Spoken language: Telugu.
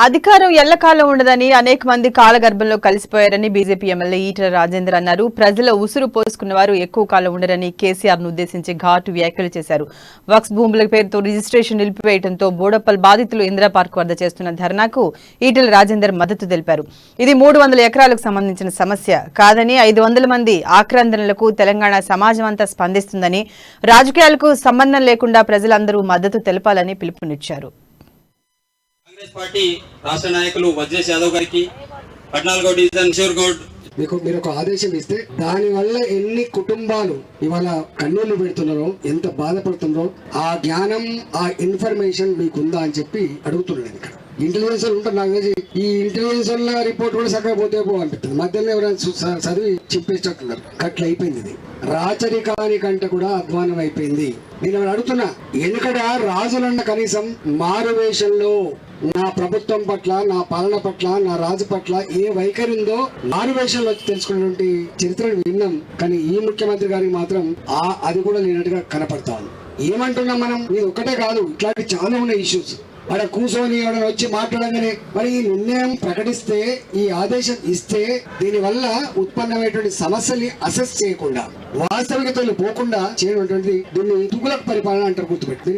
అధికారం ఎల్లకాలం ఉండదని అనేక మంది కాలగర్భంలో కలిసిపోయారని బీజేపీ ఎమ్మెల్యే ఈటెల రాజేందర్ అన్నారు. ప్రజల ఉసురు పోసుకున్న వారు ఎక్కువ కాలం ఉండరని కేసీఆర్ ను ఉద్దేశించి ఘాటు వ్యాఖ్యలు చేశారు. వక్ఫ్ భూముల పేరుతో రిజిస్ట్రేషన్ నిలిపివేయడంతో బోడప్పల్ బాధితులు ఇందిరా పార్క్ వద్ద చేస్తున్న ధర్నాకు ఈటెల రాజేందర్ మద్దతు తెలిపారు. ఇది 300 ఎకరాలకు సంబంధించిన సమస్య కాదని 500 మంది ఆక్రందనలకు తెలంగాణ సమాజం అంతా స్పందిస్తుందని, రాజకీయాలకు సంబంధం లేకుండా ప్రజలందరూ మద్దతు తెలపాలని పిలుపునిచ్చారు. కాంగ్రెస్ పార్టీ రాష్ట్ర నాయకులు వజ్రేష్ యాదవ్ గారికి 14వ డివిజన్ కిషోర్ గౌడ్ మీరు ఒక ఆదేశం ఇస్తే దాని వల్ల ఎన్ని కుటుంబాలు ఇవాళ కన్నీళ్లు పెడుతున్నారో, ఎంత బాధపడుతున్నారో ఆ జ్ఞానం, ఆ ఇన్ఫర్మేషన్ మీకుందా అని చెప్పి అడుగుతున్నాను. ఇక్కడ ఇంటెలిజెన్స్ ఉంటారు, నాకు తెలిసి ఈ ఇంటెలిజెన్స్ వల్ల రిపోర్ట్ కూడా సగం పోతే అనిపిస్తుంది. మధ్యలో ఎవరైనా చదివి చెప్పేటట్టున్నారు. అట్లా అయిపోయింది. ఇది రాచరికానికంటే కూడా అధ్వానం అయిపోయింది. నేను అడుగుతున్నా, ఎందుకట రాజులన్న కనీసం మారువేషంలో నా ప్రభుత్వం పట్ల, నా పాలన పట్ల, నా రాజు పట్ల ఏ వైఖరి ఉందో మారువేషంలో తెలుసుకున్నటువంటి చరిత్రను విన్నాం. కానీ ఈ ముఖ్యమంత్రి గారికి మాత్రం అది కూడా లేనట్టుగా కనపడతా ఉంది. ఏమంటున్నాం మనం? ఇది ఒక్కటే కాదు, ఇట్లాంటి చాలా ఉన్నాయి ఇష్యూస్. అక్కడ కూర్చొని ఎవరైనా వచ్చి మాట్లాడగానే మరి ఈ నిర్ణయం ప్రకటిస్తే, ఈ ఆదేశం ఇస్తే దీనివల్ల ఉత్పన్నమైనటువంటి సమస్యల్ని అసెస్ చేయకుండా, వాస్తవికతలు పోకుండా చేయనటువంటి దీన్ని తుగులక్ పరిపాలన అంటారు. గుర్తుపెట్టి